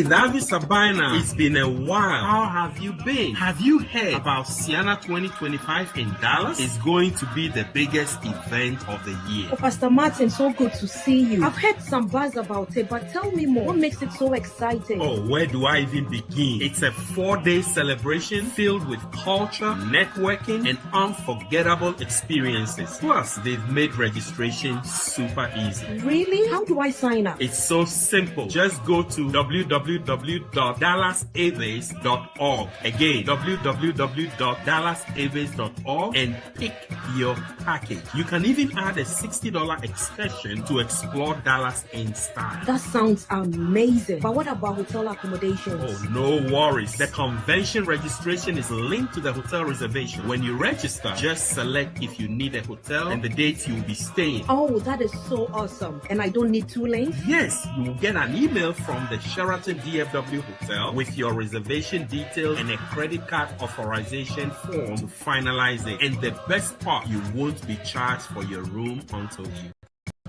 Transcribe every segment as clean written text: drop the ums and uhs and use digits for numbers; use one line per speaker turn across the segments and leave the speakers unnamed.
Davi Sabina, it's been a while. How have you been? Have you heard about Sienna 2025 in Dallas? It's going to be the biggest event of the year.
Oh, Pastor Martin, so good to see you. I've heard some buzz about it, but tell me more. What makes it so exciting?
Oh, where do I even begin? It's a 4-day celebration filled with culture, networking, and unforgettable experiences. Plus, they've made registration super easy.
Really? How do I sign up?
It's so simple. Just go to www.dallasaves.org. Again, www.dallasaves.org and pick your package. You can even add a $60 excursion to explore Dallas in style.
That sounds amazing. But what about hotel accommodations?
Oh, no worries. The convention registration is linked to the hotel reservation. When you register, just select if you need a hotel and the dates you'll be staying.
Oh, that is so awesome. And I don't need 2 lanes?
Yes, you will get an email from the Sheraton DFW Hotel with your reservation details and a credit card authorization form to finalize it. And the best part, you won't be charged for your room until you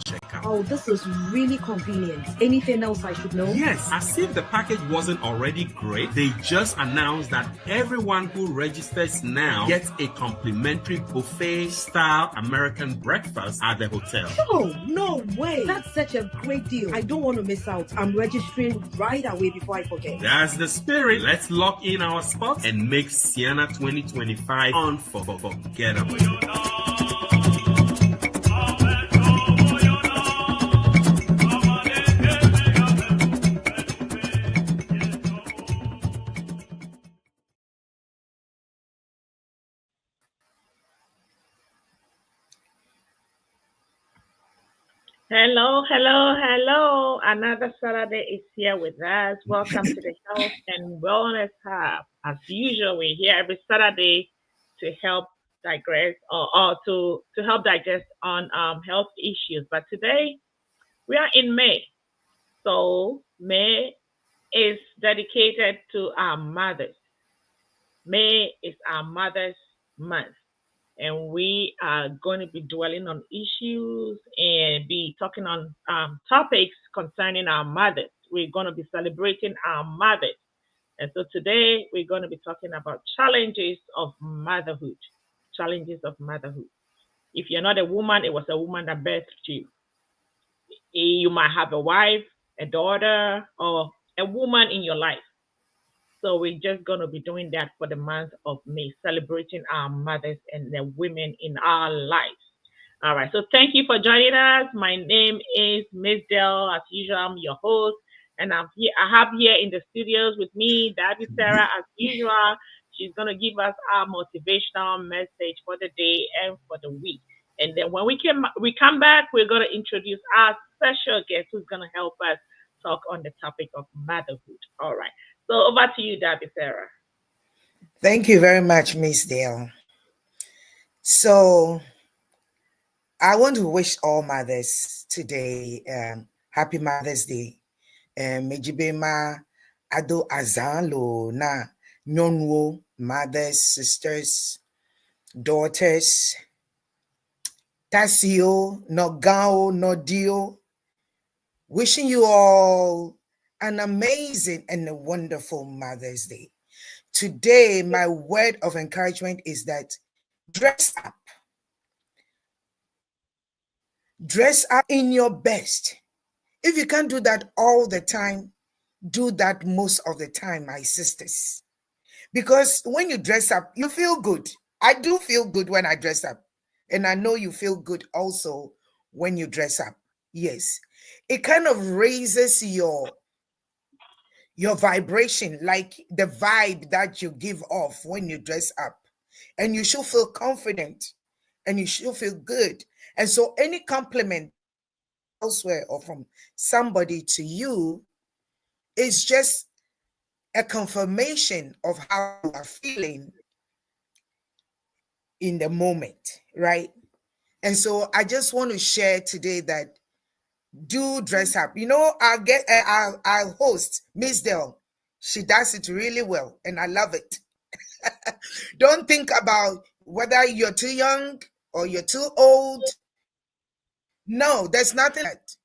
check out.
Oh, this is really convenient. Anything else I should know?
Yes, as if the package wasn't already great, they just announced that everyone who registers now gets a complimentary buffet-style American breakfast at the hotel.
Oh, no way. That's such a great deal. I don't want to miss out. I'm registering right away before I forget.
That's the spirit. Let's lock in our spots and make Sienna 2025 unforgettable.
Hello, hello, hello. Another Saturday is here with us. Welcome to the Health and Wellness Hub. As usual, we're here every Saturday to help digress or to help digest on health issues. But today, we are in May. So May is dedicated to our mothers. May is our Mother's Month. And we are going to be dwelling on issues and be talking on topics concerning our mothers. We're going to be celebrating our mothers. And so today we're going to be talking about challenges of motherhood. Challenges of motherhood. If you're not a woman, it was a woman that birthed you. You might have a wife, a daughter, or a woman in your life. So we're just going to be doing that for the month of May, celebrating our mothers and the women in our lives. All right. So thank you for joining us. My name is Miss Dell. As usual, I'm your host. And I'm here. I have here in the studios with me, Daddy Sarah, as usual. She's going to give us our motivational message for the day and for the week. And then when we come back, we're going to introduce our special guest who's going to help us talk on the topic of motherhood. All right. So over to you, Daddy Sarah.
Thank you very much, Miss Dale. So I want to wish all mothers today Happy Mother's Day. Mejibema Ado Azalo na Nyonwo, mothers, sisters, daughters, Tasio, Nogao, Nodio. Wishing you all an amazing and a wonderful Mother's Day. Today, my word of encouragement is that dress up. Dress up in your best. If you can't do that all the time, do that most of the time, my sisters. Because when you dress up, you feel good. I do feel good when I dress up. And I know you feel good also when you dress up. Yes. It kind of raises your vibration, like the vibe that you give off when you dress up. And you should feel confident and you should feel good. And so any compliment elsewhere or from somebody to you is just a confirmation of how you are feeling in the moment, right? And so I just want to share today that do dress up. You know, our host, Miss Dell, she does it really well, and I love it. Don't think about whether you're too young or you're too old. No, there's nothing like that.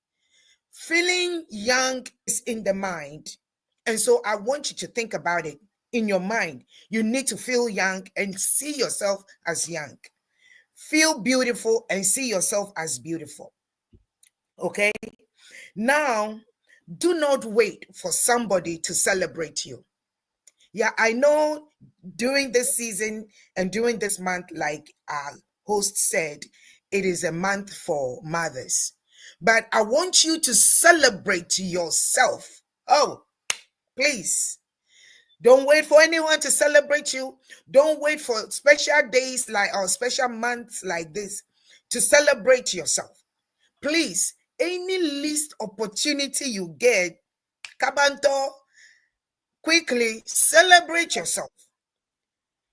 Feeling young is in the mind, And so I want you to think about it in your mind. You need to feel young and see yourself as young. Feel beautiful and see yourself as beautiful. Okay? Now, do not wait for somebody to celebrate you. Yeah, I know during this season and during this month, like our host said, it is a month for mothers. But I want you to celebrate yourself. Oh, please. Don't wait for anyone to celebrate you. Don't wait for special days like or special months like this to celebrate yourself. Please, any least opportunity you get, Kabanto, quickly celebrate yourself.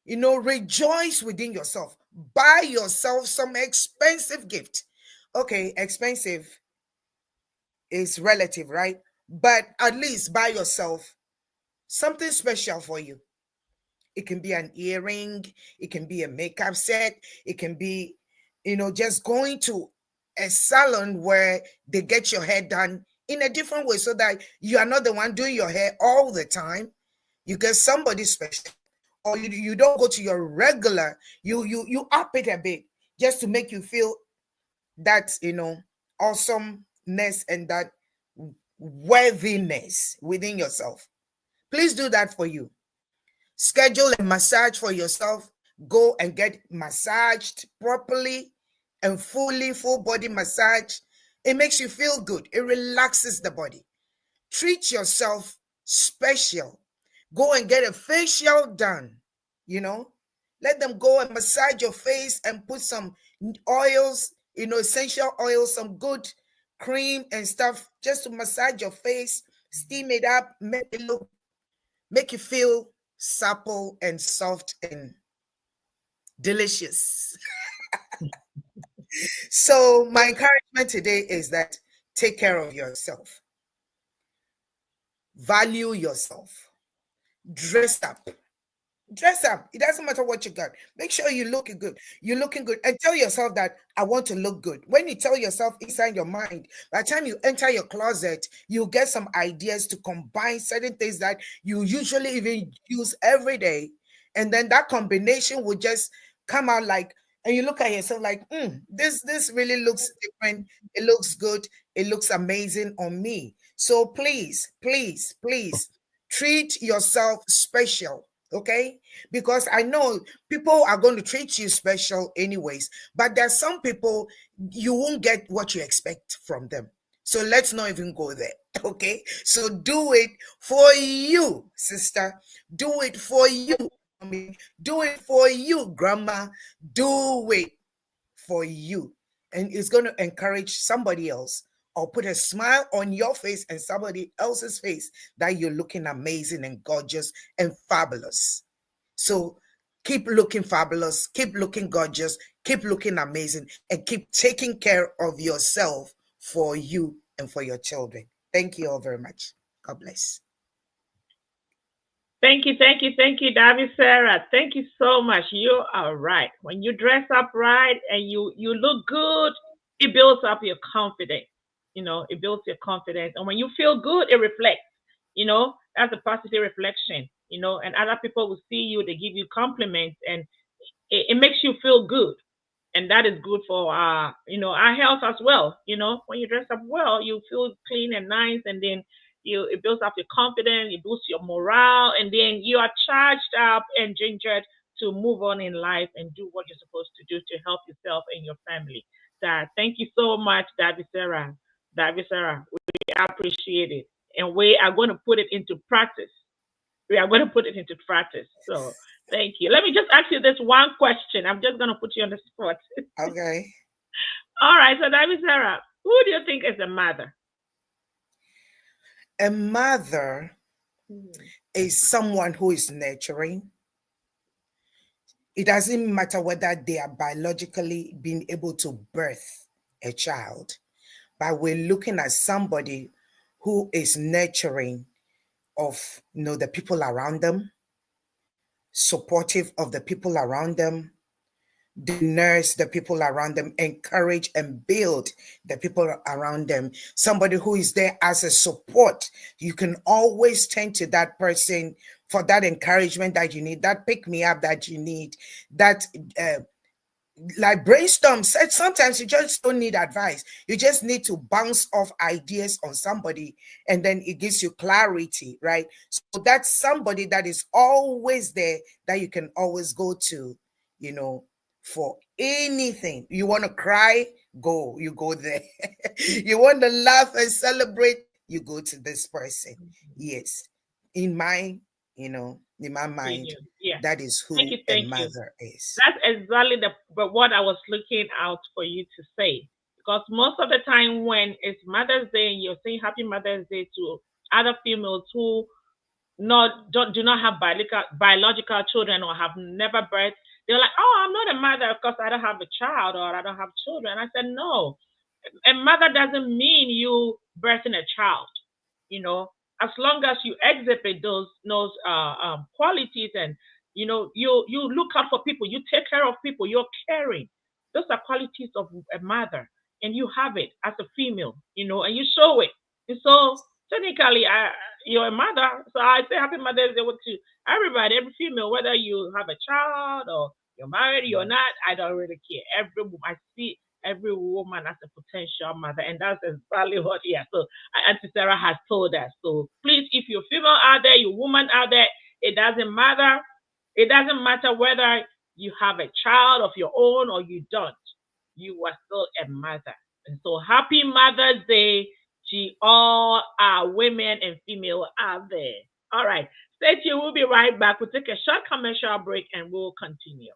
Rejoice within yourself. Buy yourself some expensive gift. Okay, expensive is relative, right? But at least buy yourself something special for you. It can be an earring, it can be a makeup set, it can be, just going to a salon where they get your hair done in a different way so that you are not the one doing your hair all the time. You get somebody special. Or you don't go to your regular, you up it a bit just to make you feel that awesomeness and that worthiness within yourself. Please do that for you. Schedule a massage for yourself. Go and get massaged properly and full body massage. It makes you feel good. It relaxes the body. Treat yourself special. Go and get a facial done. Let them go and massage your face and put some oils, essential oils, some good cream and stuff just to massage your face, steam it up, make you feel supple and soft and delicious. So my encouragement today is that take care of yourself. Value yourself. Dress up. Dress up. It doesn't matter what you got. Make sure you're looking good. You're looking good. And tell yourself that I want to look good. When you tell yourself inside your mind, by the time you enter your closet, you'll get some ideas to combine certain things that you usually even use every day. And then that combination will just come out like, and you look at yourself like, this really looks different. It looks good. It looks amazing on me. So please, please, please treat yourself special. Okay, because I know people are going to treat you special anyways, but there's some people you won't get what you expect from them. So let's not even go there. Okay, so do it for you, sister. Do it for you, mommy. Do it for you, grandma. Do it for you, and it's going to encourage somebody else or put a smile on your face and somebody else's face that you're looking amazing and gorgeous and fabulous. So keep looking fabulous, keep looking gorgeous, keep looking amazing, and keep taking care of yourself for you and for your children. Thank you all very much. God bless.
Thank you, David Sarah. Thank you so much. You are right. When you dress up right and you look good, it builds up your confidence. It builds your confidence. And when you feel good, it reflects. That's a positive reflection. And other people will see you, they give you compliments, and it makes you feel good. And that is good for our health as well. When you dress up well, you feel clean and nice, and then it builds up your confidence, it boosts your morale, and then you are charged up and gingered to move on in life and do what you're supposed to do to help yourself and your family. Thank you so much, David Sarah. David Sarah, we appreciate it. And we are going to put it into practice. We are going to put it into practice. So thank you. Let me just ask you this one question. I'm just going to put you on the spot.
Okay.
All right. So, David Sarah, who do you think is a mother?
A mother is someone who is nurturing. It doesn't matter whether they are biologically being able to birth a child, but we're looking at somebody who is nurturing of the people around them, supportive of the people around them, they nurse the people around them, encourage and build the people around them. Somebody who is there as a support. You can always turn to that person for that encouragement that you need, that pick me up that you need, that like brainstorm. Sometimes you just don't need advice. You just need to bounce off ideas on somebody, and then it gives you clarity, right? So that's somebody that is always there, that you can always go to, for anything. You want to cry, you go there. You want to laugh and celebrate, you go to this person. Yes. In my mind,
Yeah.
that is who a mother is.
That's exactly what I was looking out for you to say. Because most of the time when it's Mother's Day and you're saying Happy Mother's Day to other females who do not have biological children or have never birthed, they're like, oh, I'm not a mother because I don't have a child or I don't have children. I said, no, a mother doesn't mean you birthing a child. As long as you exhibit those qualities, and you look out for people, you take care of people, you're caring. Those are qualities of a mother, and you have it as a female, and you show it. And so technically, you're a mother. So I say Happy Mother's Day to everybody, every female, whether you have a child or you're married or not. I don't really care. I see every woman as a potential mother, and that's exactly what So Auntie Sarah has told us. So please, if you're female out there, you woman out there, it doesn't matter. It doesn't matter whether you have a child of your own or you don't. You are still a mother. And so happy Mother's Day to all our women and female out there. All right. Stay tuned. We'll be right back. We'll take a short commercial break and we'll continue.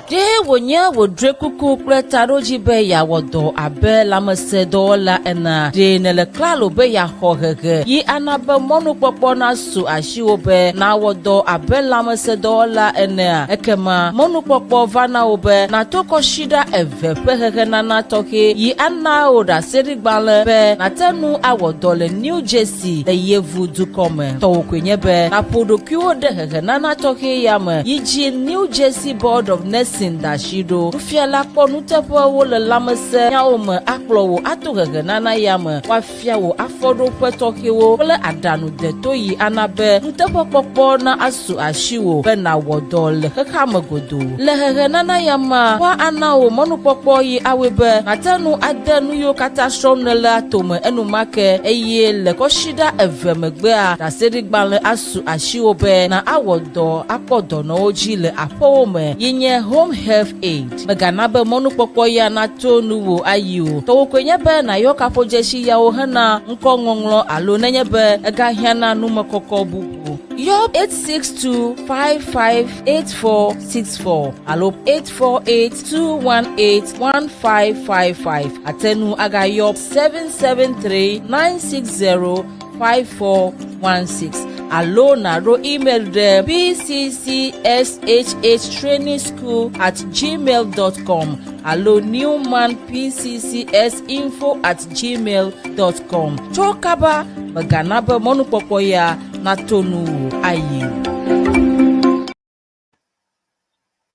De wonye wodre kuku kple taɖodzi be yawɔdɔ abe lãmesẽdɔwɔla ena. De nele klalo be yaxɔ hehe yi ana be mɔnukpɔkpɔ nasu asiwo be nawɔdɔ abe lãmesẽdɔwɔla enea. Ekema mɔnukpɔkpɔ va na wo be nato kɔsiɖa eve ƒe hehe nana tɔxɛ yi ana wo ɖaseɖigbalẽ be nate nu awɔdɔ le New Jersey le Yevu dukɔ me. Tɔwo koe nye be naƒo ɖokuiwo ɖe hehe nana tɔxɛ ya me yi dzi New Jersey Board of Nursing Dashido. Nufiala kpɔ nuteƒewo le lãmesẽ nyawo me akplɔ wo ato hehe nana ya me. Woafia wo afɔɖoƒe tɔxɛwo kple aɖaŋudeto yi ana be nuteƒekpɔkpɔ na asu asiwo be nawɔ dɔ le xexea me godoo. Le hehe nana ya ma, woa ana wo mɔnukpɔkpɔ yi awoe be nate nu ade nu yiwo katã srɔ̃m nele atome enumake, eye le kɔsiɖa eve megbea ɖaseɖigbalẽ asu asiwo be na awɔ dɔ akpɔ dɔnɔwo dzi le aƒewo me yi nye Home Health Aid. Megana be mɔnukpɔkpɔ ya nato nuwo ayi o. Tɔwo koe nye be nayɔ kaƒodzesi yawo hena ŋkɔŋɔŋlɔ alo nenye be egahiãna numekɔkɔ bubu. Yɔ 862558464 alo 848-218-1555. Atenu agayɔ 773-960-5416. Alo naro email de pccshhtrainingschool@gmail.com. Alo newmanpccsinfo@gmail.com. Chokaba bagana be mɔnukpɔkpɔ ya natonu ayi.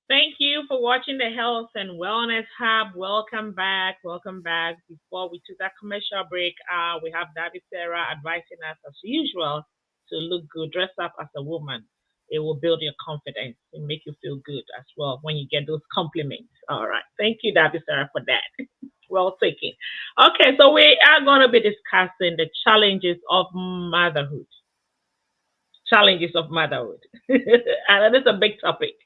Thank you for watching the Health and Wellness Hub. Welcome back. Welcome back. Before we took that commercial break, we have David Sarah advising us as usual to look good, dress up as a woman. It will build your confidence and make you feel good as well when you get those compliments. All right. Thank you, David Sarah, for that. Well taken. Okay, so we are going to be discussing the challenges of motherhood. Challenges of motherhood. And it's a big topic.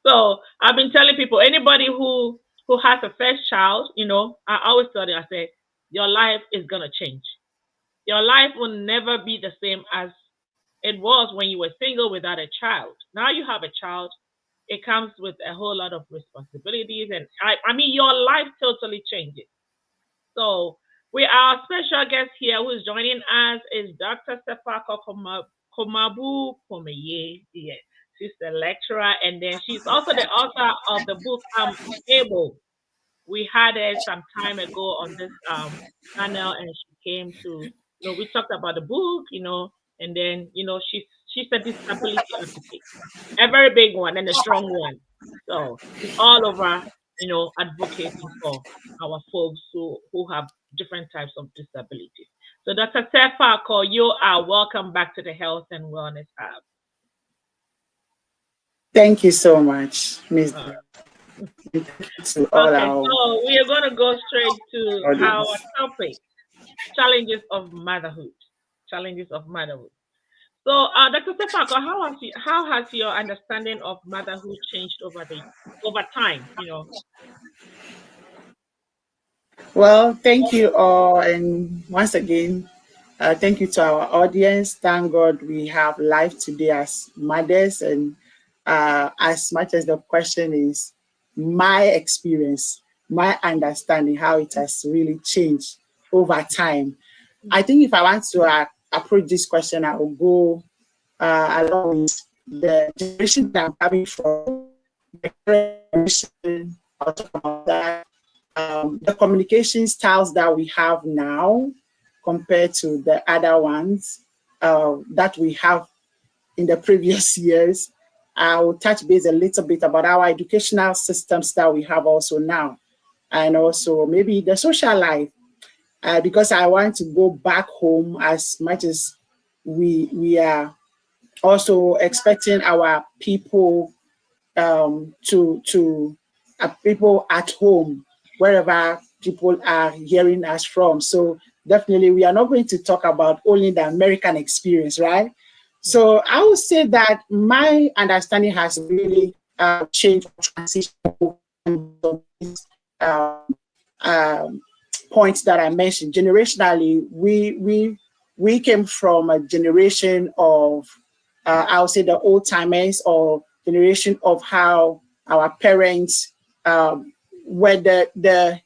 So I've been telling people, anybody who has a first child, I always tell them, I say, your life is going to change. Your life will never be the same as it was when you were single without a child. Now you have a child, it comes with a whole lot of responsibilities. And I mean, your life totally changes. So our special guest here who is joining us is Dr. Sefako Komabu Komeye. Yes, she's the lecturer, and then she's also the author of the book Able. We had her some time ago on this channel, and she came to, we talked about the book, and then she's a disability advocate, a very big one and a strong one. So she's all over, advocating for our folks who have different types of disabilities. So Dr. Tefako, you are welcome back to the Health and Wellness Hub.
Thank you so much, Ms.
Okay, so we are going to go straight to our topic, challenges of motherhood. Challenges of motherhood. So, Dr. Tefako, how has your understanding of motherhood changed over time?
Well, thank you all, and once again, thank you to our audience. Thank God we have life today as mothers, and as much as the question is my experience, my understanding, how it has really changed over time. I think if I want to approach this question, I will go along with the generation that I'm coming from, the generation, I'll talk about that. The communication styles that we have now compared to the other ones that we have in the previous years. I will touch base a little bit about our educational systems that we have also now, and also maybe the social life, because I want to go back home as much as we are also expecting our people to people at home, wherever people are hearing us from. So definitely we are not going to talk about only the American experience, right? So I would say that my understanding has really changed, transition points that I mentioned. Generationally, we came from a generation of I would say the old timers, or generation of how our parents were the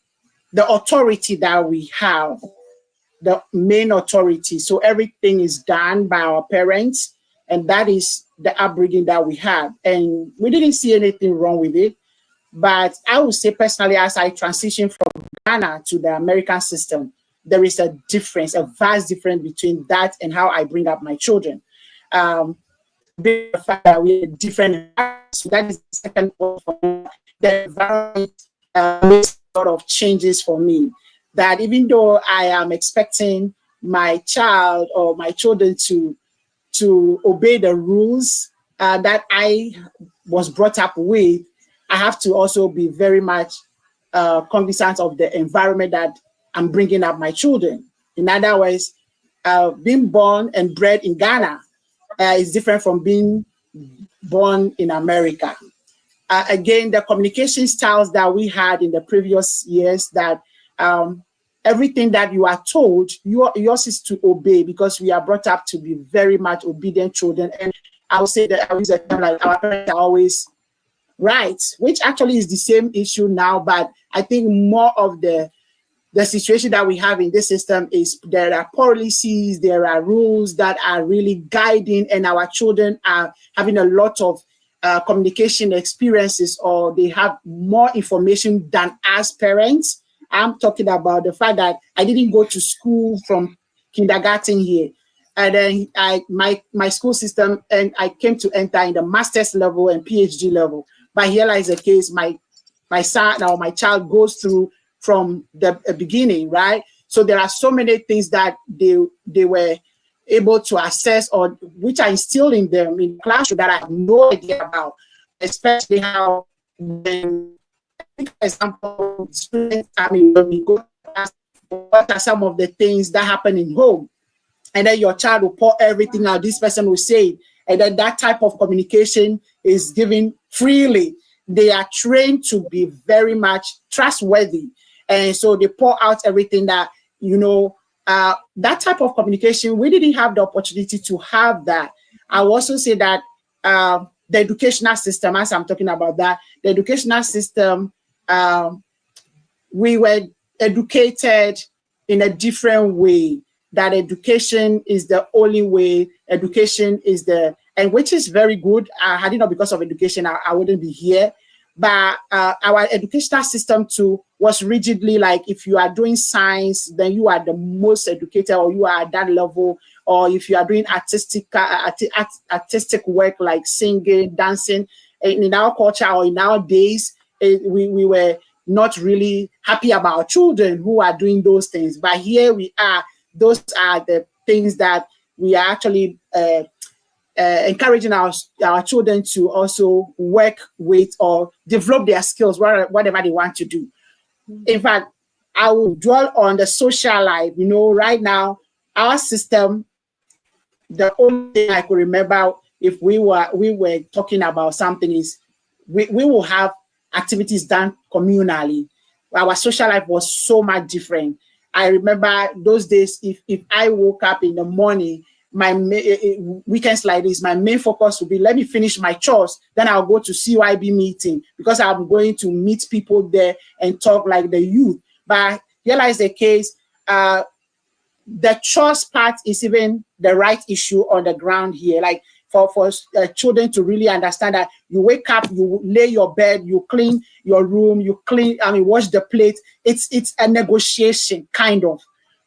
authority that we have, the main authority. So everything is done by our parents, and that is the upbringing that we have. And we didn't see anything wrong with it. But I would say personally, as I transition from Ghana to the American system, there is a difference, a vast difference between that and how I bring up my children. The fact that we're different, so that is the second point for me. The environment makes a lot of changes for me. That even though I am expecting my child or my children to obey the rules that I was brought up with, I have to also be very much cognizant of the environment that I'm bringing up my children. In other words, being born and bred in Ghana is different from being born in America. Again, the communication styles that we had in the previous years, that everything that you are told, yours is to obey, because we are brought up to be very much obedient children. And I would say that I use a term like our parents are always right, which actually is the same issue now, but I think more of the situation that we have in this system is there are policies, there are rules that are really guiding, and our children are having a lot of communication experiences, or they have more information than us parents. I'm talking about the fact that I didn't go to school from kindergarten here. And then my school system, and I came to enter in the master's level and PhD level. But here lies the case, my son or my child goes through from the beginning, right? So there are so many things that they were able to assess, or which are instilled in them in classroom that I have no idea about, especially how, when, for example, students, when we go ask what are some of the things that happen in home, and then your child will pour everything out, this person will say it, and then that type of communication is given freely. They are trained to be very much trustworthy. And so they pour out everything that, that type of communication, we didn't have the opportunity to have that. I will also say that the educational system, as I'm talking about that, the educational system, we were educated in a different way, that education is the only way, education is and which is very good. Had it not because of education, I wouldn't be here. but our educational system too was rigidly like, if you are doing science, then you are the most educated, or you are at that level. Or if you are doing artistic work like singing, dancing, in our culture or in our days, we were not really happy about children who are doing those things. But here we are. Those are the things that we are actually encouraging our children to also work with or develop their skills, whatever they want to do. In fact, I will dwell on the social life. You know, right now, our system, the only thing I could remember if we were talking about something is we will have activities done communally. Our social life was so much different. I remember those days, if I woke up in the morning, my weekends like this, my main focus would be, let me finish my chores, then I'll go to CYB meeting, because I'm going to meet people there and talk like the youth. But here lies the case, the chores part is even the right issue on the ground here. Like for children to really understand that you wake up, you lay your bed, you clean your room, wash the plate. It's a negotiation kind of.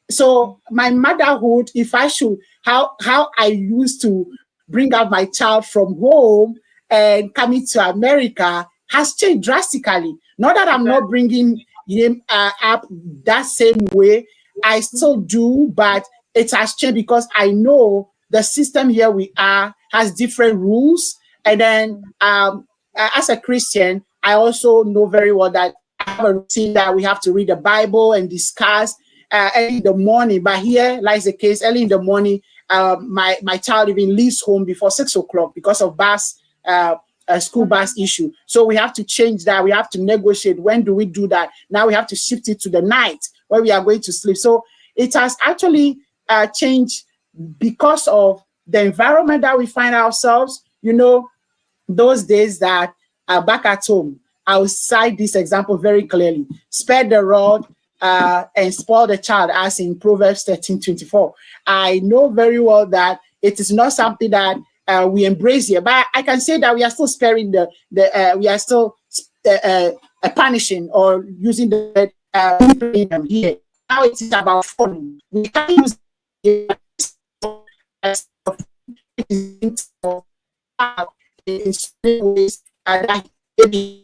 So my motherhood, if I should, how I used to bring up my child from home and coming to America has changed drastically. Not that I'm not bringing him up that same way. I still do, but it has changed because I know the system here we are has different rules. And then as a Christian, I also know very well that I have a routine that we have to read the Bible and discuss early in the morning. But here lies the case, early in the morning, my child even leaves home before 6 o'clock because of school bus issue. So we have to change that. We have to negotiate. When do we do that? Now we have to shift it to the night where we are going to sleep. So it has actually changed because of the environment that we find ourselves. You know, those days that back at home, I will cite this example very clearly. Spare the rod and spoil the child, as in Proverbs 13:24. I know very well that it is not something that we embrace here, but I can say that we are still sparing we are still punishing or using the here. Now it is about fun. We can use it in ways that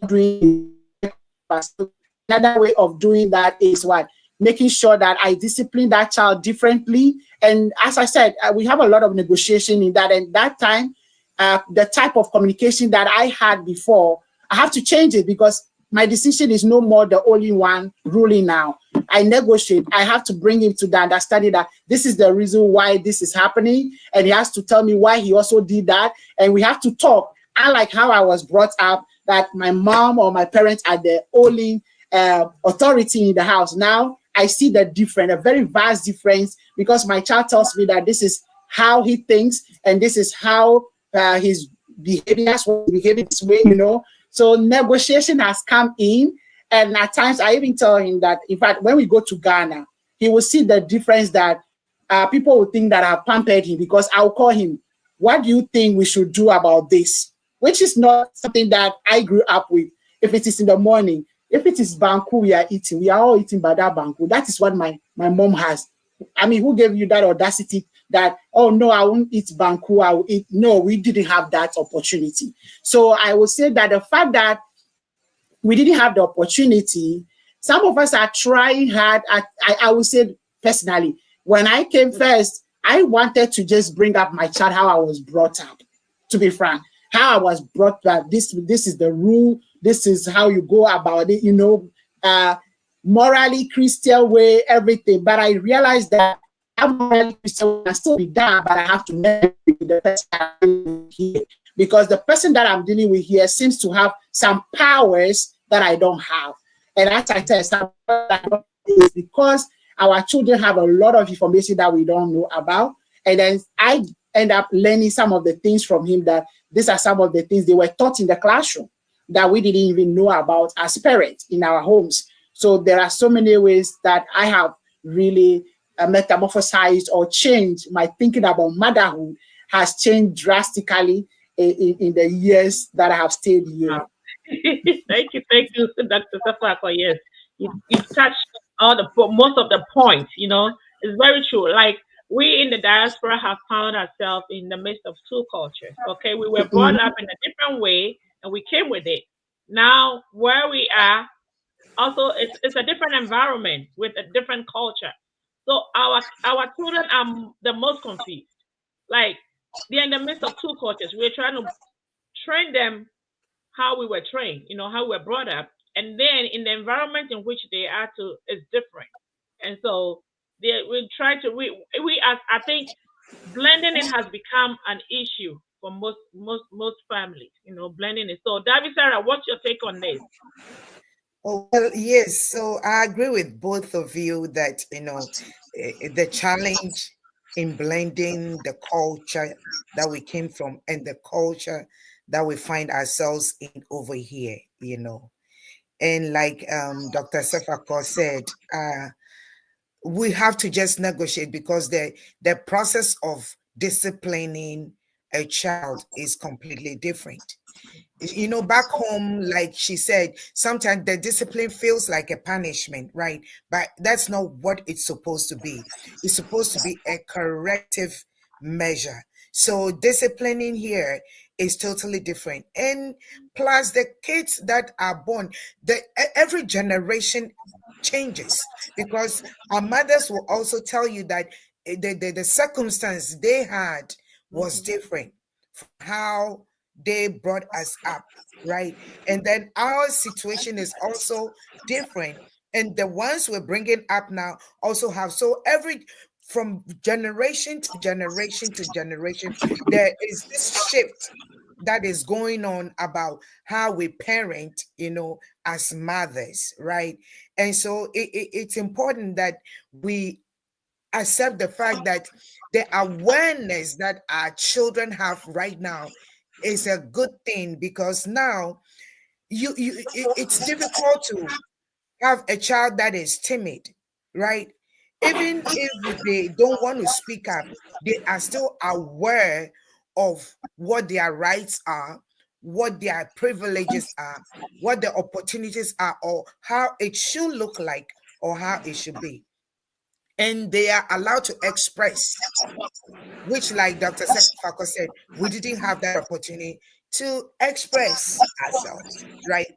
doing. Another way of doing that is what? Making sure that I discipline that child differently. And as I said, we have a lot of negotiation in that. And that time, the type of communication that I had before, I have to change it because my decision is no more the only one ruling now. I negotiate. I have to bring him to the understanding that this is the reason why this is happening. And he has to tell me why he also did that. And we have to talk. Unlike how I was brought up, that my mom or my parents are the only authority in the house. Now I see the difference, a very vast difference, because my child tells me that this is how he thinks and this is how his behavior this way, you know. So negotiation has come in, and at times I even tell him that, in fact, when we go to Ghana, he will see the difference that people will think that I've pampered him, because I'll call him, what do you think we should do about this? Which is not something that I grew up with. If it is in the morning, if it is banku we are eating, we are all eating bada banku. That is what my mom has. I mean, who gave you that audacity that, oh no, I won't eat banku, I will eat? No, we didn't have that opportunity. So I would say that the fact that we didn't have the opportunity, some of us are trying hard. I would say personally, when I came first, I wanted to just bring up my child how I was brought up, to be frank. How I was brought up, this is the rule, this is how you go about it, you know, morally Christian way, everything. But I realized that morally Christian can still be done, but I have to make the person here, because the person that I'm dealing with here seems to have some powers that I don't have. And as I tell you, it's because our children have a lot of information that we don't know about. And then I end up learning some of the things from him, that these are some of the things they were taught in the classroom that we didn't even know about as parents in our homes. So there are so many ways that I have really metamorphosized or changed. My thinking about motherhood has changed drastically in the years that I have stayed here.
Thank you, Dr. Safako. Yes, you've touched most of the points. It's very true. Like we in the diaspora have found ourselves in the midst of two cultures. Okay, we were brought up in a different way, and we came with it. Now where we are, also it's a different environment with a different culture. So our children are the most confused. Like they're in the midst of two cultures. We're trying to train them how we were trained, how we were brought up, and then in the environment in which they are to is different. And so we try to we as I think blending it has become an issue for most families. Blending it. So, David, Sarah, what's your take on this?
Oh, well, yes. So I agree with both of you that, the challenge in blending the culture that we came from and the culture that we find ourselves in over here. And like Dr. Sefako said, we have to just negotiate because the process of disciplining a child is completely different. Back home, like she said, sometimes the discipline feels like a punishment, right? But that's not what it's supposed to be. It's supposed to be a corrective measure. So disciplining here is totally different. And plus the kids that are born, every generation changes, because our mothers will also tell you that the circumstance they had was different from how they brought us up, right? And then our situation is also different. And the ones we're bringing up now also have. So from generation to generation to generation, there is this shift that is going on about how we parent, as mothers, right? And so it's important that we accept the fact that the awareness that our children have right now is a good thing, because now it's difficult to have a child that is timid, right? Even if they don't want to speak up, they are still aware of what their rights are, what their privileges are, what the opportunities are, or how it should look like, or how it should be. And they are allowed to express, which, like Dr. Sefako said, we didn't have that opportunity to express ourselves, right?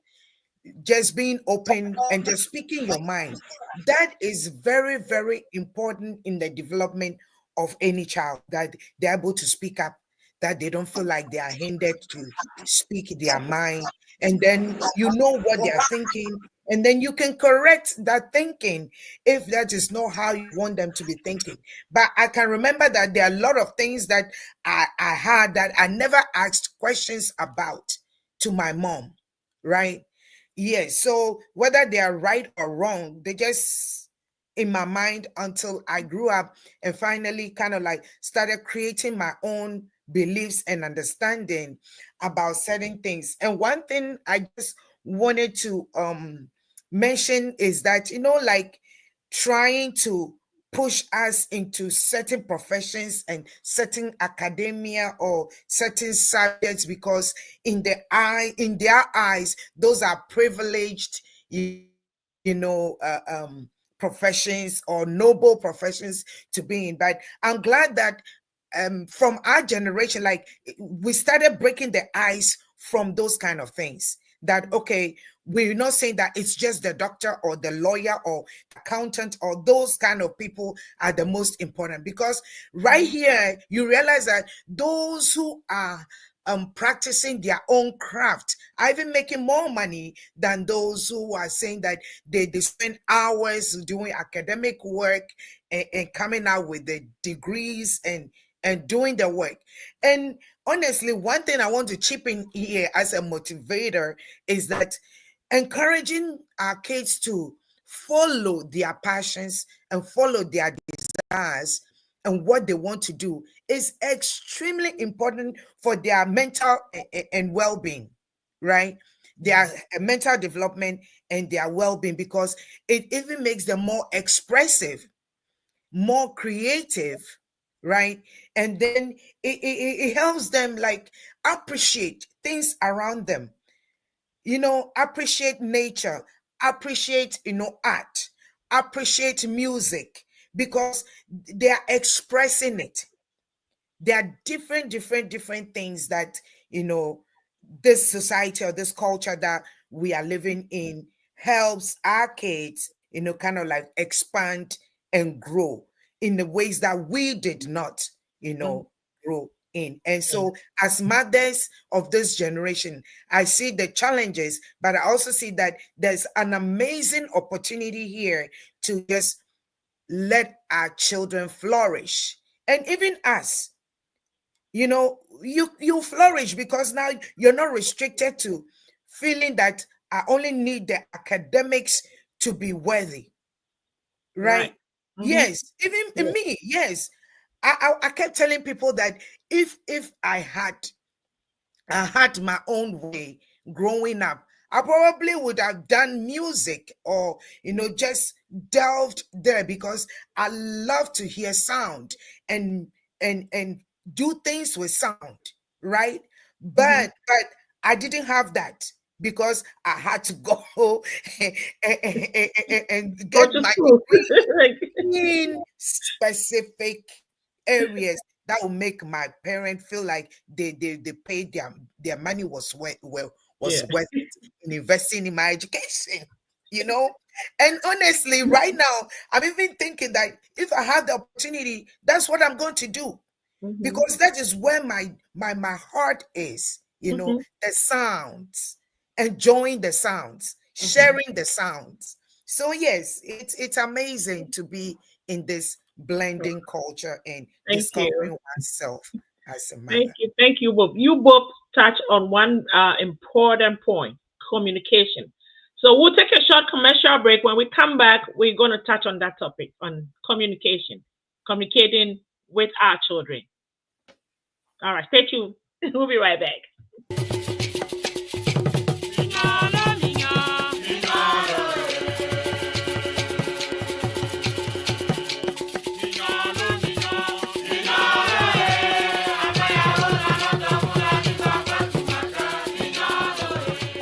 Just being open and just speaking your mind. That is very, very important in the development of any child, that they're able to speak up, that they don't feel like they are hindered to speak their mind. And then you know what they are thinking, and then you can correct that thinking if that is not how you want them to be thinking. But I can remember that there are a lot of things that I had that I never asked questions about to my mom, right? Yes. So whether they are right or wrong, they just in my mind until I grew up and finally kind of like started creating my own beliefs and understanding about certain things. And one thing I just wanted to mention is that, like trying to push us into certain professions and certain academia or certain subjects, because in their eyes, those are privileged, professions or noble professions to be in. But I'm glad that from our generation, like we started breaking the ice from those kind of things. That okay, we're not saying that it's just the doctor or the lawyer or accountant or those kind of people are the most important, because right here you realize that those who are practicing their own craft are even making more money than those who are saying that they spend hours doing academic work and coming out with the degrees and doing the work. And honestly, one thing I want to chip in here as a motivator is that encouraging our kids to follow their passions and follow their desires and what they want to do is extremely important for their mental and well-being, right? Their mental development and their well-being, because it even makes them more expressive, more creative, right? And then it helps them like appreciate things around them. appreciate nature, appreciate, art, appreciate music, because they are expressing it. There are different things that, this society or this culture that we are living in helps our kids, kind of like expand and grow in the ways that we did not, grow in. And so, as mothers of this generation, I see the challenges, but I also see that there's an amazing opportunity here to just let our children flourish. And even us, you flourish, because now you're not restricted to feeling that I only need the academics to be worthy, right? Yes, even in me, yes. I kept telling people that if I had my own way growing up, I probably would have done music, or just delved there, because I love to hear sound and do things with sound, right? But I didn't have that, because I had to go and get my degree in specific areas that will make my parent feel like they paid their money was worth it in investing in my education, And honestly, right now, I'm even thinking that if I have the opportunity, that's what I'm going to do, because that is where my heart is, the sounds, enjoying the sounds, sharing the sounds. So yes, it's amazing to be in this blending culture and discovering oneself as a mother.
Thank you both. You both touch on one important point: communication. So we'll take a short commercial break. When we come back, we're going to touch on that topic, on communication, communicating with our children. All right, stay tuned. We'll be right back.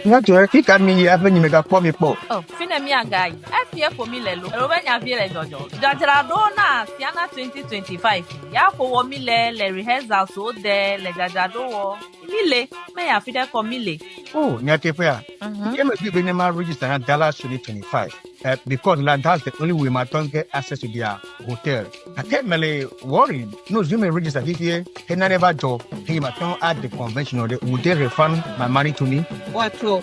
Ngacho fika mi ave ni mega kwa mi po.
Oh, fine mi agai. FPF for mi lelo. Robenya vile jojo. Jajara dona Siana 2025. Ya ko wo mi le rehearsal so de le jajado wo. Mile me ya fide ko mile.
Oh, nyate fa. Yeah, me be ma register na Dallas 2025. Because like that's the only way my tongue get access to their hotel. I can't really worry. No, you may register this year. He never job. He my tongue at the convention or would they refund my money to me?
What for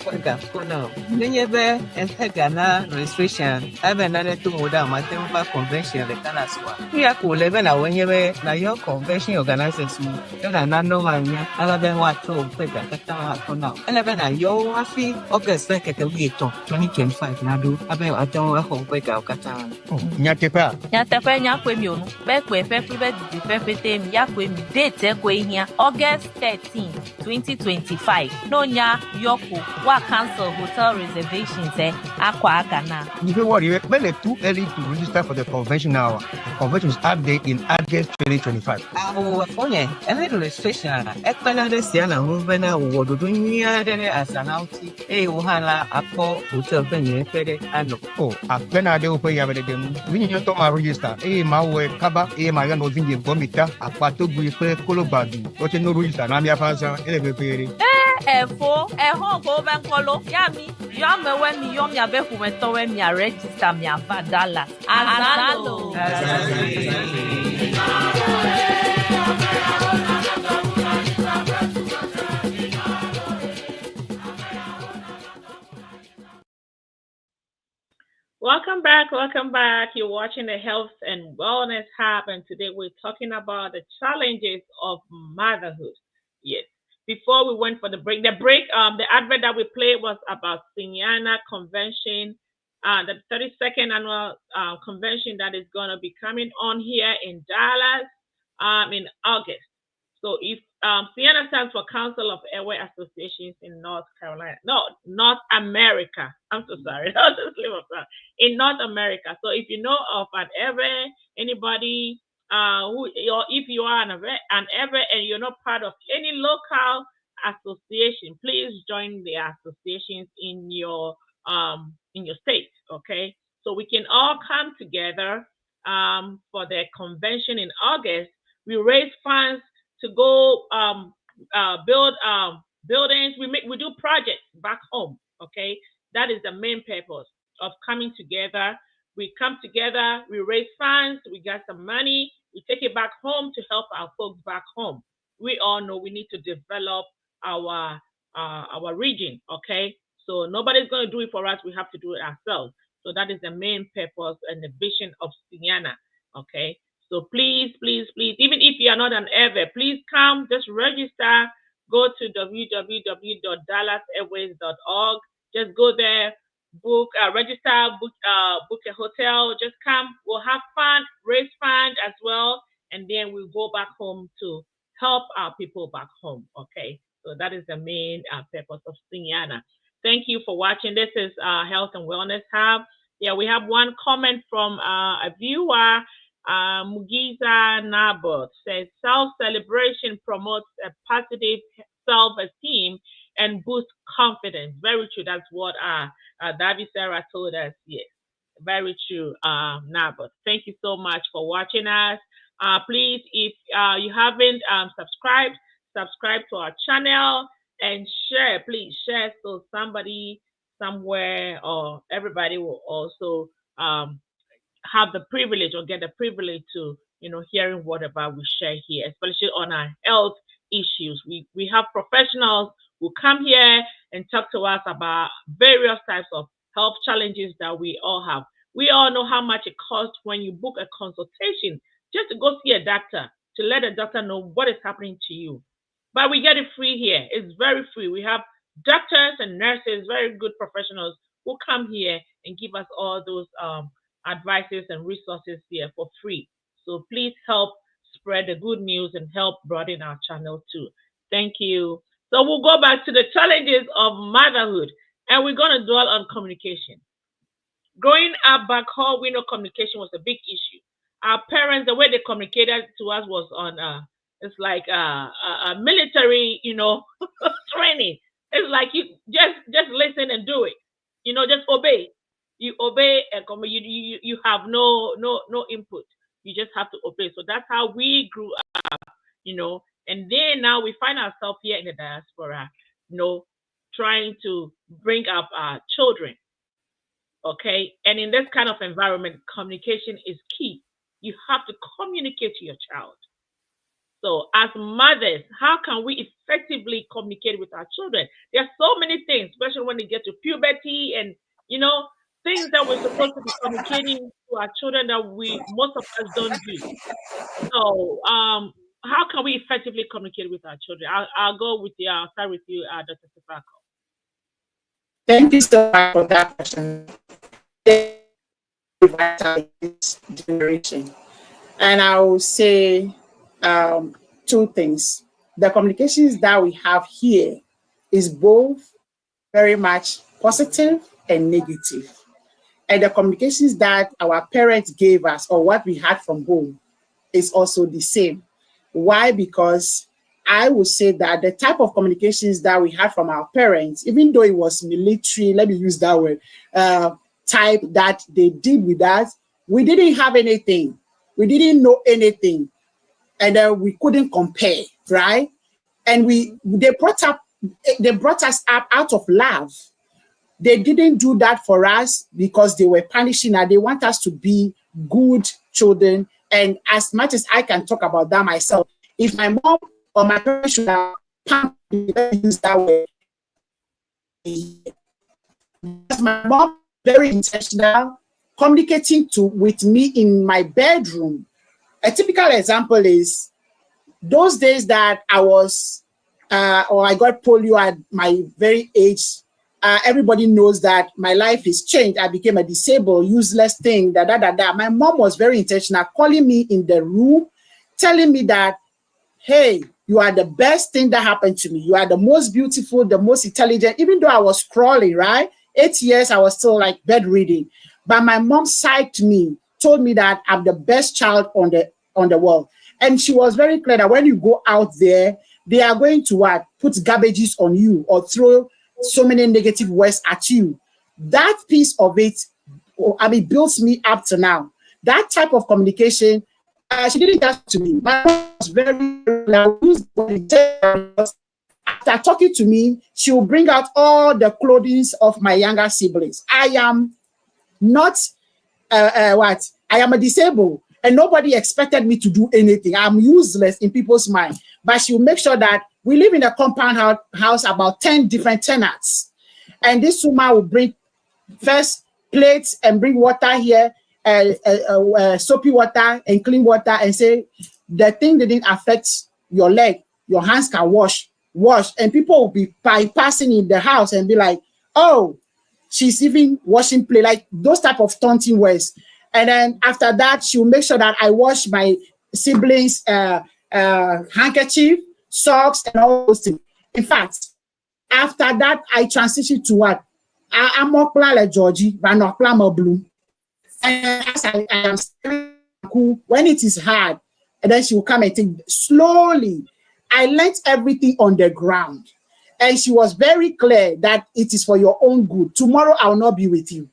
now? Never and Ghana registration. I've another two more down my temple convention the Canaswa. We are cool living now when you were now your convention organizers. You are not no one. Other than what to put that for now. And then you happy August 2025 now do about don't hope wake out Katan.
Nyatepa.
Nyatepa nyakwe mi onu. Be kwe fe prive di fe fete mi yakwe mi date kwe here August 13, 2025. No nya yoko wa cancel hotel reservations akwa agana.
You know what? You're too early to register for the convention now. The convention is update in August 2025.
Our phone and registration. Ekpala de siana movena wodo dunya de asanauti. Uhala apo hotel penye fede ano.
Oh, apena de upe ya vede demu. Wini nyoto ma register. Mawe kaba. Ma ya no vinje gomita. Apato buife kolobadu. Oche no register. Nami afansa. Bepere.
Efo, ko benkolo. Yami, yome we mi yom ya behu meto we mi a register mi a vadala. Azalo.
Welcome back. You're watching the Health and Wellness Hub, and today we're talking about the challenges of motherhood. Yes. Before we went for the advert that we played was about Siana Convention, the 32nd annual convention that is going to be coming on here in Dallas in August. So if Siana stands for Council of Airway Associations in North America. I'm so sorry. I'll just leave it that. In North America. So if you know of anybody or if you are an ever and you're not part of any local association. Please join the associations in your state, okay? So we can all come together for the convention in August. We raise funds to go build buildings. We do projects back home, okay? That is the main purpose of coming together. We come together, we raise funds, we get some money, we take it back home to help our folks back home. We all know we need to develop our region, okay? So nobody's going to do it for us. We have to do it ourselves. So that is the main purpose and the vision of Sienna, okay? So please, please, please, even if you are not an ever, please come, just register. Go to www.dallasairways.org. Just go there, book, register, book a hotel. Just come. We'll have fun, raise fund as well, and then we'll go back home to help our people back home. Okay, so that is the main purpose of Sienna. Thank you for watching. This is Health and Wellness Hub. Yeah, we have one comment from a viewer. Mugiza Nabot says self-celebration promotes a positive self-esteem and boosts confidence. Very true. That's what Davi Sarah told us. Yes, very true, Nabot. Thank you so much for watching us. Please, if you haven't subscribe to our channel and share. Please share so somebody somewhere or everybody will also have the privilege or get the privilege to, hearing whatever we share here, especially on our health issues. We have professionals who come here and talk to us about various types of health challenges that we all have. We all know how much it costs when you book a consultation just to go see a doctor, to let a doctor know what is happening to you. But we get it free here. It's very free. We have doctors and nurses, very good professionals who come here and give us all those advices and resources here for free. So please help spread the good news and help broaden our channel too. Thank you. So we'll go back to the challenges of motherhood, and we're going to dwell on communication. Growing up back home, we know communication was a big issue. Our parents, the way they communicated to us was on it's like a military, training. It's like you just listen and do it. Just obey. You obey and you have no input. You just have to obey. So that's how we grew up, and then now we find ourselves here in the diaspora, trying to bring up our children. Okay. And in this kind of environment, communication is key. You have to communicate to your child. So as mothers, how can we effectively communicate with our children? There are so many things, especially when they get to puberty and, things that we're supposed to be communicating to our children that most of us don't do. So how can we effectively communicate with our children? I'll start with you, Dr. Sifako.
Thank you so much for that question. Generation. And I will say two things. The communications that we have here is both very much positive and negative. And the communications that our parents gave us or what we had from home is also the same. Why? Because I would say that the type of communications that we had from our parents, even though it was military, let me use that word, type that they did with us, we didn't have anything. We didn't know anything. And we couldn't compare, right? And they brought us up out of love. They didn't do that for us because they were punishing us. They want us to be good children. And as much as I can talk about that myself, if my mom or my parents should have pumped me, let me use that word. My mom, very intentional, communicating with me in my bedroom. A typical example is those days that I was, or I got polio at my very age. Everybody knows that my life is changed. I became a disabled, useless thing. My mom was very intentional, calling me in the room, telling me that, hey, you are the best thing that happened to me. You are the most beautiful, the most intelligent. Even though I was crawling, right? 8 years, I was still like bedridden. But my mom psyched me, told me that I'm the best child on the world. And she was very clear that when you go out there, they are going to what? put garbages on you or throw so many negative words at you. That piece of it, builds me up to now. That type of communication, she didn't talk to me. My mom was very, after talking to me, she will bring out all the clothing of my younger siblings. I am not, I am a disabled, and nobody expected me to do anything. I'm useless in people's mind. But she will make sure that we live in a compound house, about 10 different tenants. And this woman will bring first plates and bring water here, soapy water and clean water, and say, the thing didn't affect your leg. Your hands can wash. And people will be bypassing in the house and be like, oh, she's even washing plate, like those type of taunting words. And then after that, she will make sure that I wash my siblings' handkerchief, socks, and all those things. In fact, after that, I transitioned to what? I'm more like Georgie, but not blue. And as I am cool, when it is hard, and then she will come and think slowly. I learned everything on the ground. And she was very clear that it is for your own good. Tomorrow, I will not be with you.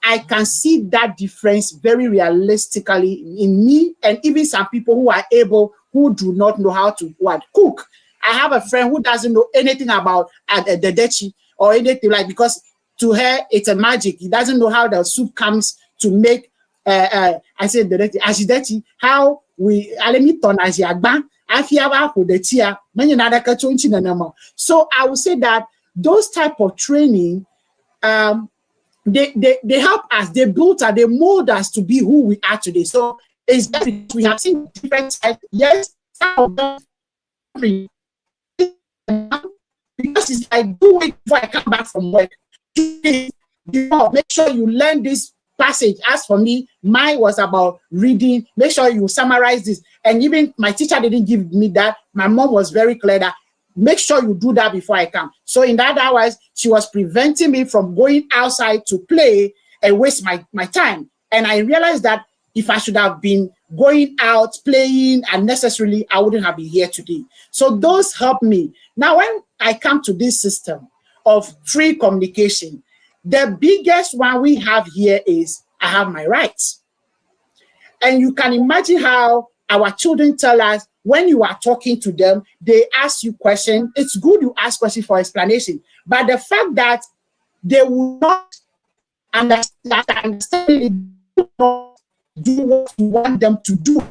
I can see that difference very realistically in me, and even some people who are able, who do not know how to cook. I have a friend who doesn't know anything about the dechi or anything, like, because to her it's a magic. He doesn't know how the soup comes to make. I said the dechi, how we alemiton as yagba. So I would say that those type of training, they help us, they build us, they mold us to be who we are today. So it's that we have seen different types. Yes, some of them, because it's like, do it before I come back from work. Make sure you learn this passage. As for me, mine was about reading. Make sure you summarize this. And even my teacher didn't give me that. My mom was very clear that make sure you do that before I come. So in that hours, she was preventing me from going outside to play and waste my time. And I realized that if I should have been going out, playing unnecessarily, I wouldn't have been here today. So those help me. Now, when I come to this system of free communication, the biggest one we have here is I have my rights. And you can imagine how our children tell us when you are talking to them, they ask you questions. It's good you ask questions for explanation. But the fact that they will not understand not do what you want them to do,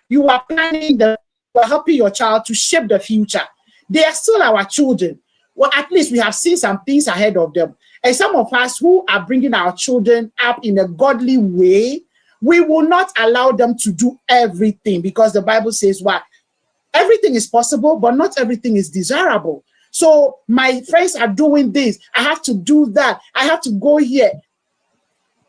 you are planning you are helping your child to shape the future. They are still our children. Well, at least we have seen some things ahead of them. And some of us who are bringing our children up in a godly way, we will not allow them to do everything, because the Bible says what? Everything is possible, but not everything is desirable. So my friends are doing this. I have to do that. I have to go here.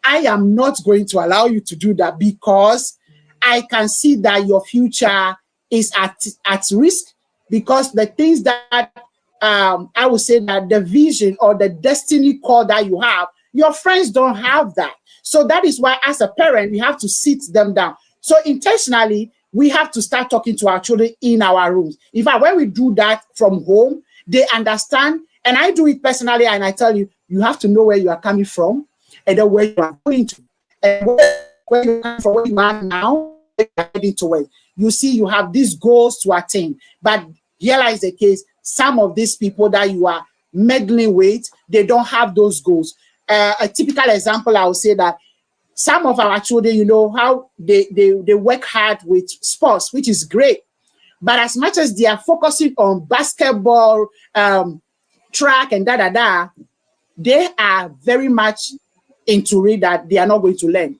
I am not going to allow you to do that, because I can see that your future is at risk, because the things that I would say that the vision or the destiny call that you have, your friends don't have that. So that is why as a parent, we have to sit them down. So intentionally, we have to start talking to our children in our rooms. In fact, when we do that from home, they understand. And I do it personally, and I tell you, you have to know where you are coming from and then where you are going to. And where you come from, where you are now, where you are heading towards. You see, you have these goals to attain. But here lies the case. Some of these people that you are meddling with, they don't have those goals. A typical example, I would say that some of our children, you know, how they work hard with sports, which is great. But as much as they are focusing on basketball, track, and they are very much into it that they are not going to learn.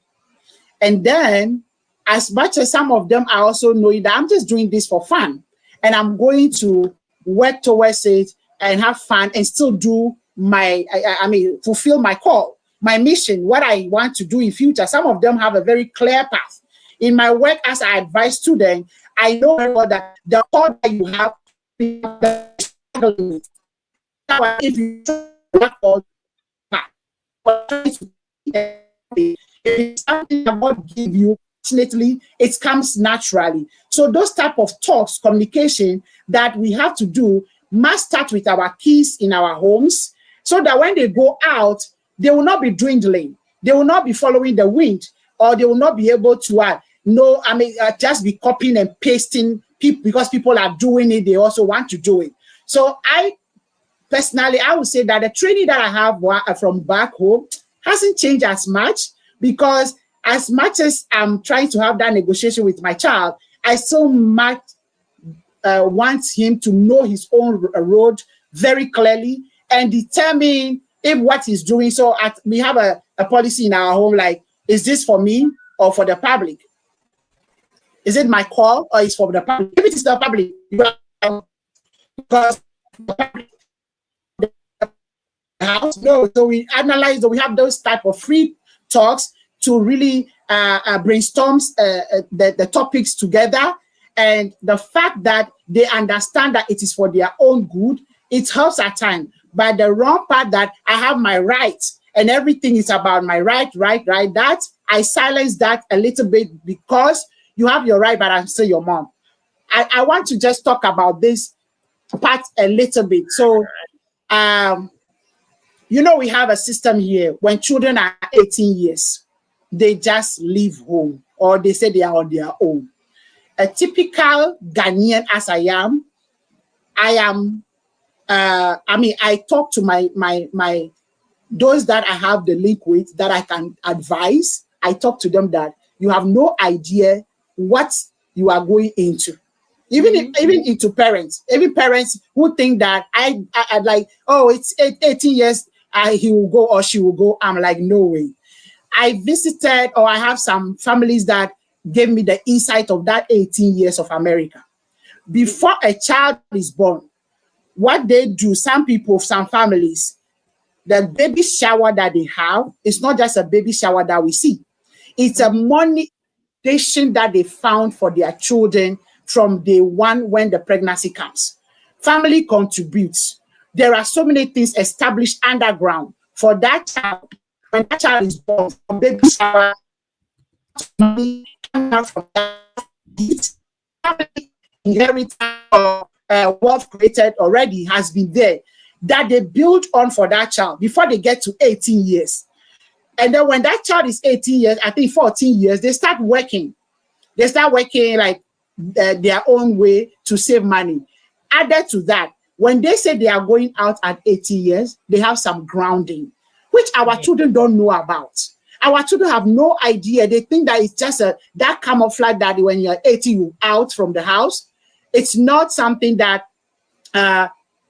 And then, as much as some of them are also knowing that I'm just doing this for fun, and I'm going to work towards it and have fun and still do fulfill my call, my mission, what I want to do in future. Some of them have a very clear path. In my work, as I advise students, I know that the call that you have, if you work on it's something that God give you, Unfortunately, it comes naturally. So those type of talks, communication that we have to do must start with our kids in our homes, so that when they go out, they will not be dwindling. They will not be following the wind, or they will not be able to just be copying and pasting people because people are doing it. They also want to do it. So personally, I would say that the training that I have from back home hasn't changed as much, because as much as I'm trying to have that negotiation with my child, I so much want him to know his own road very clearly and determine if what he's doing. So we have a policy in our home, like, is this for me or for the public? Is it my call or is for the public? If it is the public, because the house, no. So we analyze, so we have those type of free talks to really brainstorm the topics together. And the fact that they understand that it is for their own good, it helps at times. But the wrong part, that I have my rights and everything is about my right, that I silence that a little bit, because you have your right, but I'm still your mom. I want to just talk about this part a little bit. So, we have a system here. When children are 18 years, they just leave home, or they say they are on their own. A typical Ghanaian as I talk to my those that I have the link with, that I can advise. I talk to them that you have no idea what you are going into. Even into parents, who think that I like, oh, it's 18 years, he will go or she will go. I'm like, no way. I visited, or I have some families that gave me the insight of that 18 years of America. Before a child is born, what they do, some families, the baby shower that they have is not just a baby shower that we see. It's a money that they found for their children from day one when the pregnancy comes. Family contributes. There are so many things established underground for that child. When that child is born, from baby shower, money from that family inheritance or wealth created already has been there, that they build on for that child before they get to 18 years. And then when that child is 18 years, I think 14 years, they start working. They start working like their own way to save money. Added to that, when they say they are going out at 18 years, they have some grounding, which our children don't know about. Our children have no idea. They think that it's just that camouflage that when you're 18, you're out from the house. It's not something that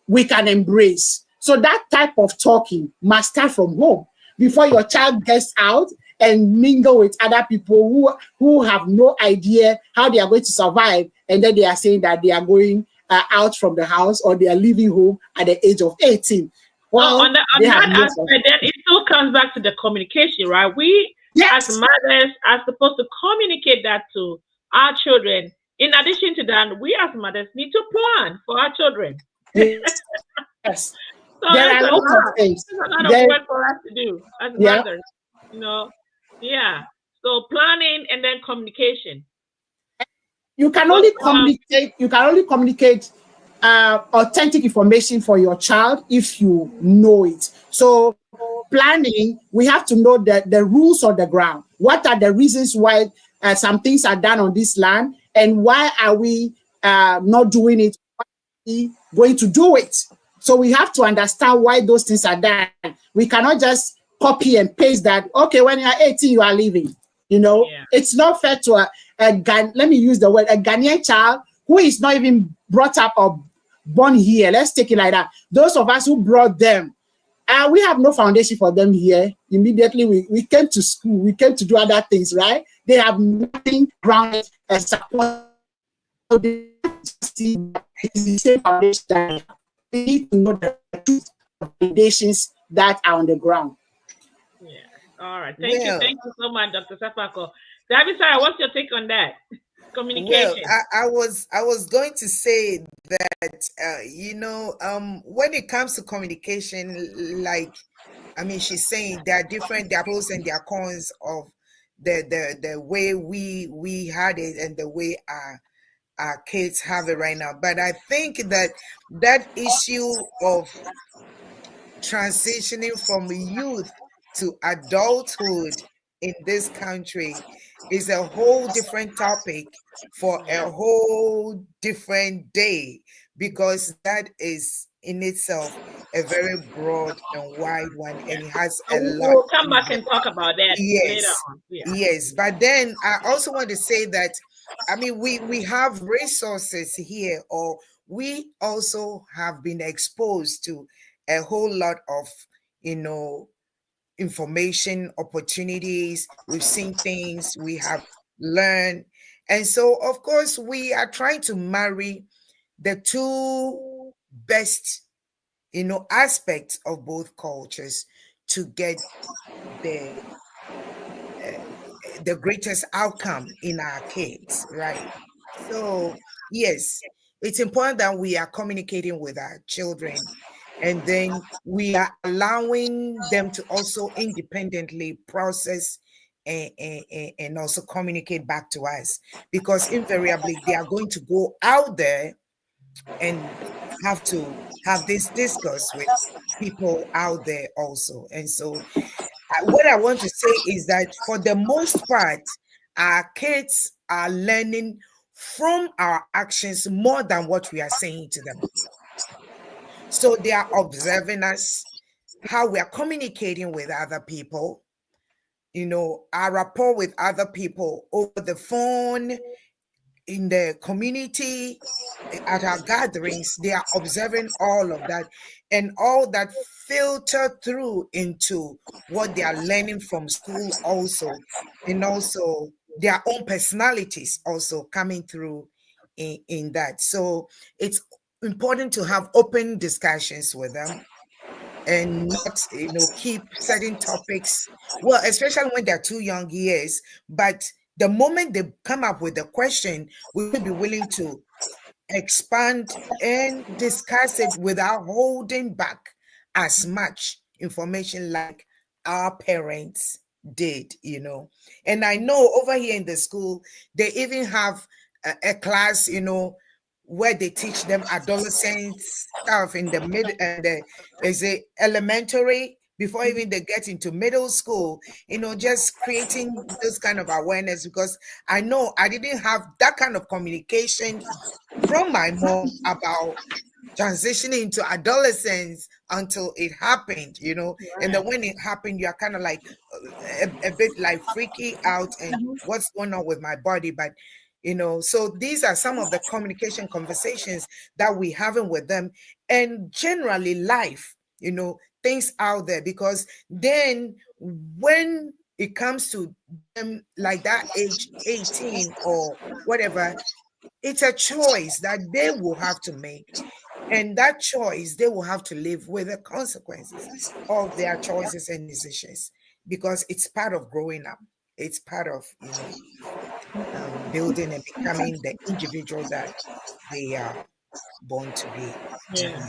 we can embrace. So that type of talking must start from home before your child gets out and mingle with other people who have no idea how they are going to survive. And then they are saying that they are going out from the house, or they are leaving home at the age of 18. Well,
on that aspect, then it still comes back to the communication, right? We, as mothers, are supposed to communicate that to our children. In addition to that, we as mothers need to plan for our children.
Yes.
So there are lots of things. There's a lot of work for us to do as mothers. So planning and then communication.
You can only communicate. You can only communicate authentic information for your child if you know it. So planning, we have to know the rules on the ground. What are the reasons why some things are done on this land, and why are we not doing it? Why are we going to do it? So we have to understand why those things are done. We cannot just copy and paste that. Okay, when you are 18, you are leaving. It's not fair to let me use the word, a Ghanaian child who is not even brought up or born here. Let's take it like that. Those of us who brought them, we have no foundation for them here. Immediately, we came to school. We came to do other things, right? They have nothing grounded and support. So they see the same foundation. We need to know the truth of foundations that are on the ground.
Yeah. All right. Thank you so much, Dr. Sapako. Davisai, what's your take on that? Communication.
Well, I was going to say that when it comes to communication, she's saying there are pros and there are cons of the way we had it and the way our kids have it right now. But I think that issue of transitioning from youth to adulthood in this country is a whole different topic for a whole different day, because that is in itself a very broad and wide one, and it has a lot.
We'll come back and talk about that later
Yes,
on. Yeah.
yes. But then I also want to say that, I mean, we have resources here, or we also have been exposed to a whole lot of, information, opportunities. We've seen things, we have learned. And so, of course, we are trying to marry the two best, aspects of both cultures to get the the greatest outcome in our kids, right? So, yes, it's important that we are communicating with our children, and then we are allowing them to also independently process and also communicate back to us, because invariably they are going to go out there and have to have this discourse with people out there also. And so what I want to say is that for the most part, our kids are learning from our actions more than what we are saying to them. So they are observing us, how we are communicating with other people, our rapport with other people over the phone, in the community, at our gatherings. They are observing all of that, and all that filter through into what they are learning from school also, and also their own personalities also coming through in that. So it's important to have open discussions with them, and not keep certain topics, well, especially when they're too young, yes. But the moment they come up with a question, we will be willing to expand and discuss it without holding back as much information like our parents did. And I know over here in the school they even have a class, where they teach them adolescent stuff in the mid and the is it elementary before even they get into middle school, just creating this kind of awareness, because I know I didn't have that kind of communication from my mom about transitioning into adolescence until it happened, and then when it happened, you're kind of like a bit like freaky out and what's going on with my body. But so these are some of the communication conversations that we having with them, and generally life, things out there, because then when it comes to them like that age 18 or whatever, it's a choice that they will have to make. And that choice, they will have to live with the consequences of their choices and decisions, because it's part of growing up. It's part of, building and becoming the individual that they are born to be.
Yeah.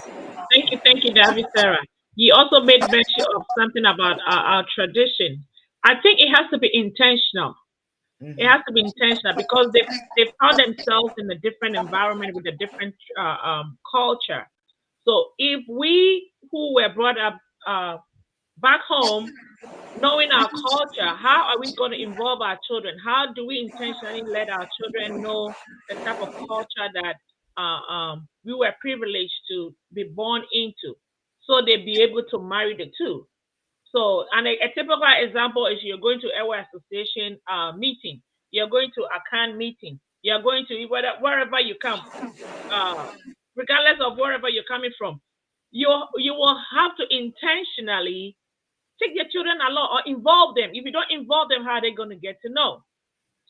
Thank you, David, Sarah. You also made mention of something about our tradition. I think it has to be intentional. It has to be intentional, because they found themselves in a different environment with a different culture. So if we who were brought up back home, knowing our culture, how are we going to involve our children? How do we intentionally let our children know the type of culture that we were privileged to be born into, so they be able to marry the two? So, and a typical example is you're going to Ewa Association meeting, you're going to a CAN meeting, you're going to wherever you come, regardless of wherever you're coming from, you will have to intentionally take your children along or involve them. If you don't involve them, how are they going to get to know?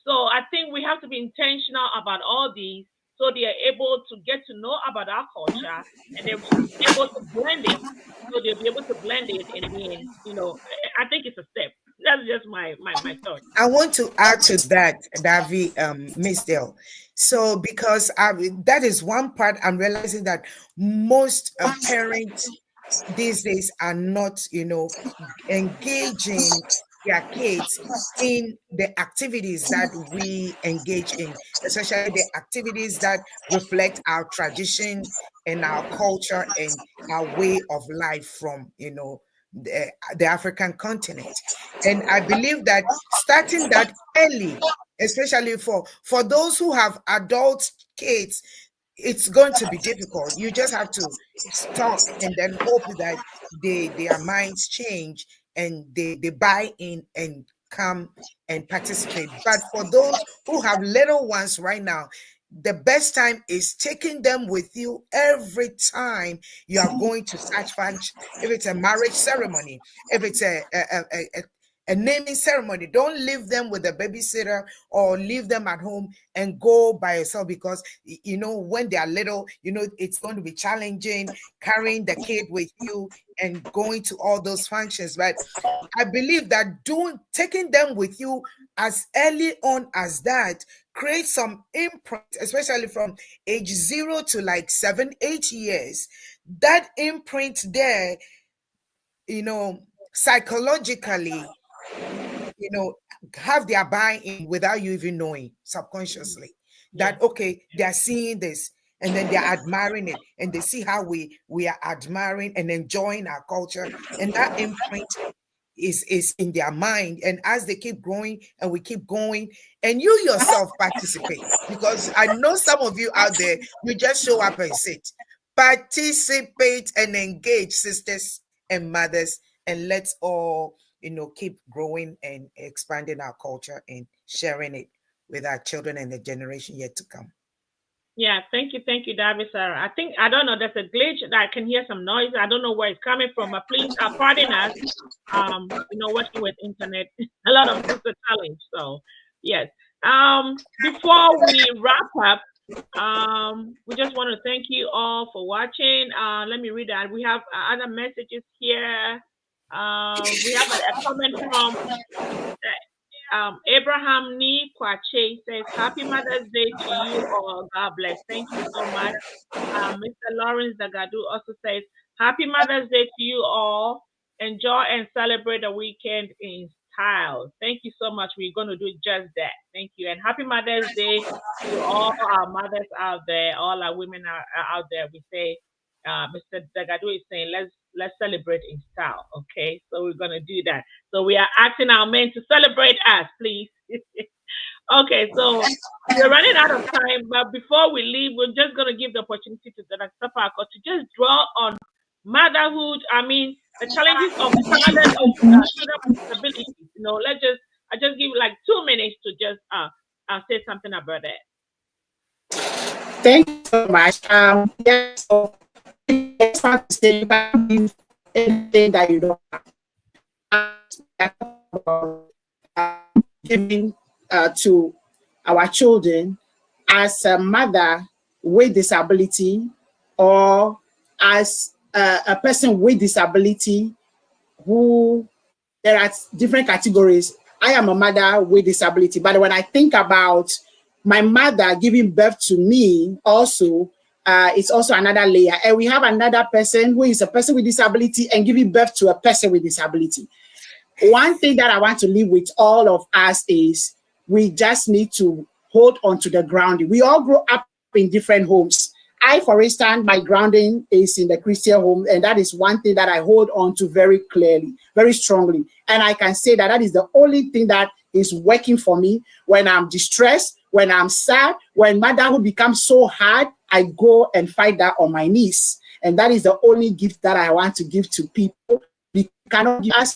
So I think we have to be intentional about all these, so they are able to get to know about our culture, and they're able to blend it. So they'll be able to blend it, and then, I think it's a step. That's just my thought.
I want to add to that, Davi, Miss Dale. So because that is one part I'm realizing that most parents these days are not, engaging their kids in the activities that we engage in, especially the activities that reflect our tradition and our culture and our way of life from, the African continent. And I believe that starting that early, especially for those who have adult kids, it's going to be difficult. You just have to talk and then hope that their minds change and they buy in and come and participate. But for those who have little ones right now, the best time is taking them with you every time you are going to such function. If it's a marriage ceremony, if it's a naming ceremony, don't leave them with a babysitter or leave them at home and go by yourself, because when they are little, it's going to be challenging carrying the kid with you and going to all those functions. But I believe that taking them with you as early on as that creates some imprint, especially from age 0 to like 7-8 years. That imprint there, psychologically, have their buy-in without you even knowing, subconsciously, that okay, they're seeing this and then they're admiring it, and they see how we are admiring and enjoying our culture, and that imprint is in their mind. And as they keep growing and we keep going, and you yourself participate, because I know some of you out there, you just show up and sit. Participate and engage, sisters and mothers, and let's all keep growing and expanding our culture and sharing it with our children and the generation yet to come.
Yeah, thank you, David, Sarah. I don't know, there's a glitch that I can hear some noise. I don't know where it's coming from, but please pardon us. Working with internet, a lot of things are challenge. So yes. Before we wrap up, we just want to thank you all for watching. Let me read that. We have other messages here. We have a comment from Abraham Ni Kwache says, Happy Mother's Day to you all. God bless. Thank you so much. Mr. Lawrence Dagadu also says, Happy Mother's Day to you all. Enjoy and celebrate the weekend in style. Thank you so much. We're going to do just that. Thank you. And Happy Mother's Day to all our mothers out there, all our women are out there. We say, Mr. Dagadu is saying, let's celebrate in style. Okay, so we're gonna do that. So we are asking our men to celebrate us, please. Okay, so we're running out of time, but before we leave, we're just gonna give the opportunity to Dr. Sapako to just draw on motherhood. I mean, the challenges of mothers of children with disabilities. I just give like 2 minutes to just say something about that.
Thank you so much. Yes. So I just want to say you can't give anything that you don't have. Giving to our children as a mother with disability, or as a person with disability, who there are different categories. I am a mother with disability, but when I think about my mother giving birth to me also, it's also another layer. And we have another person who is a person with disability and giving birth to a person with disability. One thing that I want to leave with all of us is we just need to hold on to the grounding. We all grow up in different homes. I, for instance, my grounding is in the Christian home, and that is one thing that I hold on to very clearly, very strongly. And I can say that that is the only thing that is working for me when I'm distressed, when I'm sad, when motherhood becomes so hard, I go and fight that on my knees. And that is the only gift that I want to give to people. We cannot give us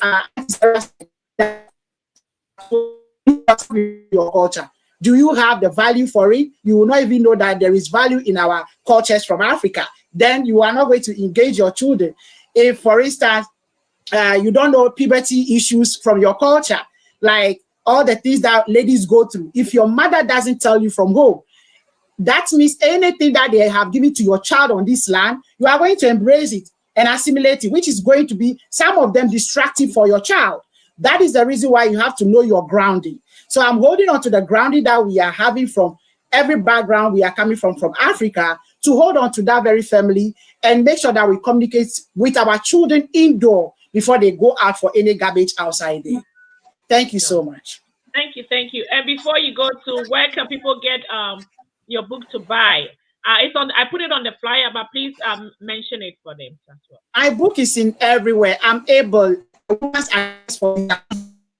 your culture. Do you have the value for it? You will not even know that there is value in our cultures from Africa. Then you are not going to engage your children. If, for instance, you don't know puberty issues from your culture, like all the things that ladies go through, if your mother doesn't tell you from home, that means anything that they have given to your child on this land, you are going to embrace it and assimilate it, which is going to be, some of them, distracting for your child. That is the reason why you have to know your grounding. So I'm holding on to the grounding that we are having from every background we are coming from Africa, to hold on to that very family and make sure that we communicate with our children indoor before they go out for any garbage outside there. Thank you so much.
Thank you. And before you go to, where can people get your book to buy? It's on. I put it on the flyer, but please mention it for them as well.
My book is in everywhere. I'm able. Once I ask for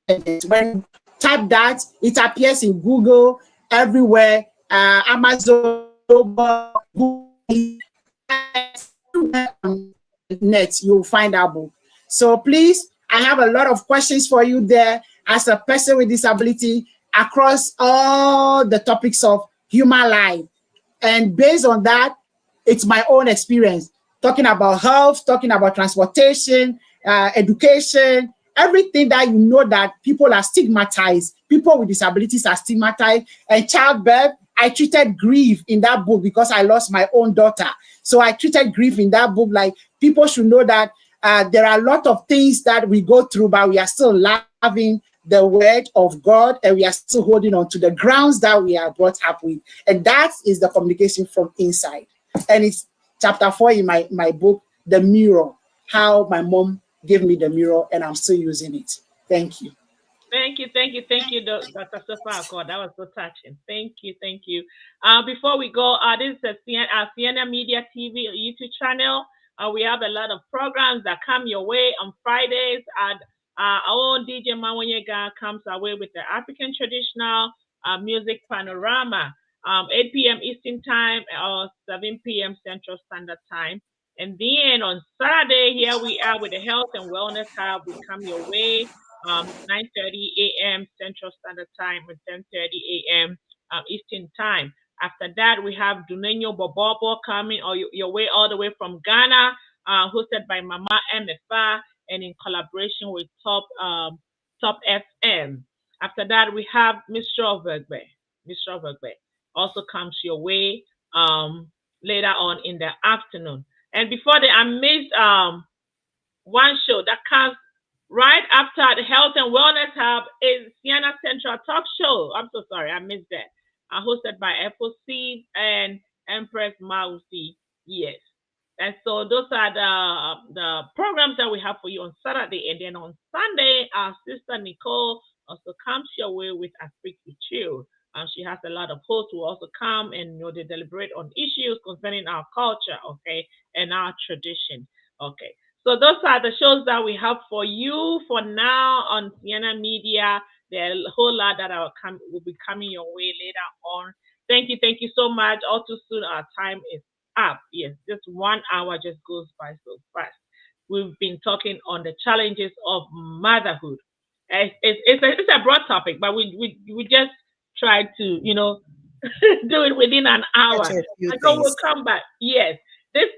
it, when type that, it appears in Google everywhere. Amazon, Google, net. You'll find our book. So please, I have a lot of questions for you there as a person with disability across all the topics of human life. And based on that, it's my own experience, talking about health, talking about transportation, education, everything that you know that people are stigmatized. People with disabilities are stigmatized. And childbirth, I treated grief in that book because I lost my own daughter. So I treated grief in that book. Like, people should know that there are a lot of things that we go through, but we are still loving the word of God, and we are still holding on to the grounds that we are brought up with. And that is the communication from inside. And it's chapter 4 in my book, The Mirror, how my mom gave me the mirror and I'm still using it. Thank you.
Thank you, Dr. Sofa. That was so touching. Thank you. Before we go, this is Sienna Media TV YouTube channel. We have a lot of programs that come your way on Fridays. Our own DJ Mawanyega comes away with the African traditional music panorama, 8 p.m. Eastern Time or 7 p.m. Central Standard Time. And then on Saturday, here we are with the Health and Wellness Hub. We come your way 9:30 a.m. Central Standard Time and 10:30 a.m. Eastern Time. After that, we have Dunenyo Bobobo coming your way all the way from Ghana, hosted by Mama MFA, and in collaboration with Top FM. After that, we have Mr. Ovegbe. Also comes your way later on in the afternoon. And before that, I missed one show that comes right after the Health and Wellness Hub is Sienna Central Talk Show. I'm so sorry, I missed that. Hosted by FOC and Empress Mausi. Yes. And so those are the programs that we have for you on Saturday. And then on Sunday, our sister Nicole also comes your way with I Speak With You. She has a lot of hosts who also come and they deliberate on issues concerning our culture, okay, and our tradition, okay. So those are the shows that we have for you for now on Sienna Media. There are a whole lot that will be coming your way later on. Thank you so much. All too soon, our time is up. Yes, just 1 hour just goes by so fast. We've been talking on the challenges of motherhood. It's a broad topic, but we just try to, do it within an hour. And so we'll come back. Yes, this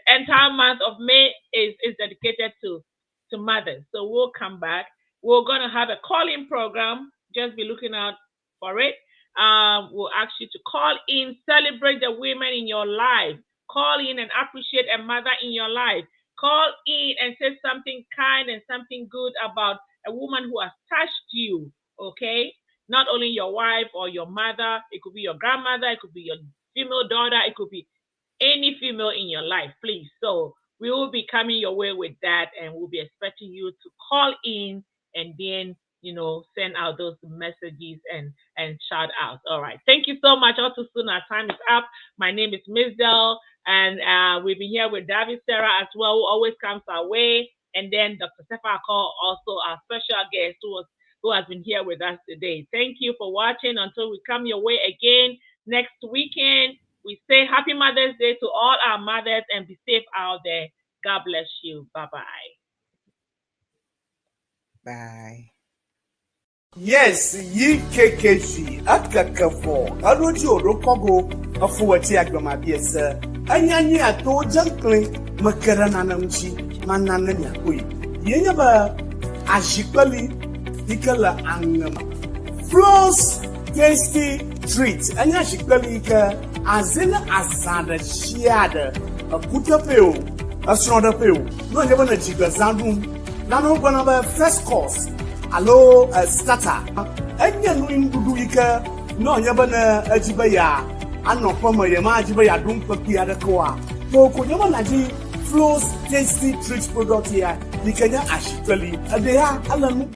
entire month of May is dedicated to mothers. So we'll come back. We're going to have a call-in program. Just be looking out for it. We'll ask you to call in, celebrate the women in your life. Call in and appreciate a mother in your life. Call in and say something kind and something good about a woman who has touched you, okay? Not only your wife or your mother, it could be your grandmother, it could be your female daughter, it could be any female in your life, please. So we will be coming your way with that, and we'll be expecting you to call in and then, send out those messages and shout out. All right. Thank you so much. All too soon, our time is up. My name is Miss Del, and we've been here with David Sarah as well, who always comes our way. And then Dr. Sefa Akol, also our special guest who has been here with us today. Thank you for watching. Until we come your way again next weekend, we say Happy Mother's Day to all our mothers, and be safe out there. God bless you. Bye-bye.
Bye.
Yes, ye KKC at Kakafo. I wrote you Rokogo of Fuati Agamabiesa. Anyani at all junkling, Makaranamchi, Manananya. Yenaba Ashipali, Ikala Angama. Floss tasty treats. Anyashipali Azina Azada Shiada, a Putapeo, a Snodapeo. No, never a Jigazandum. Nano Banaba first course. Hello, starter. Enya nuin buduika no yabana ajibaya. Ano poma yema ajibaya dum papi adakwa. Poko yama naji Flows tasty treats product here. Nikanya ashitali. Adeya alanu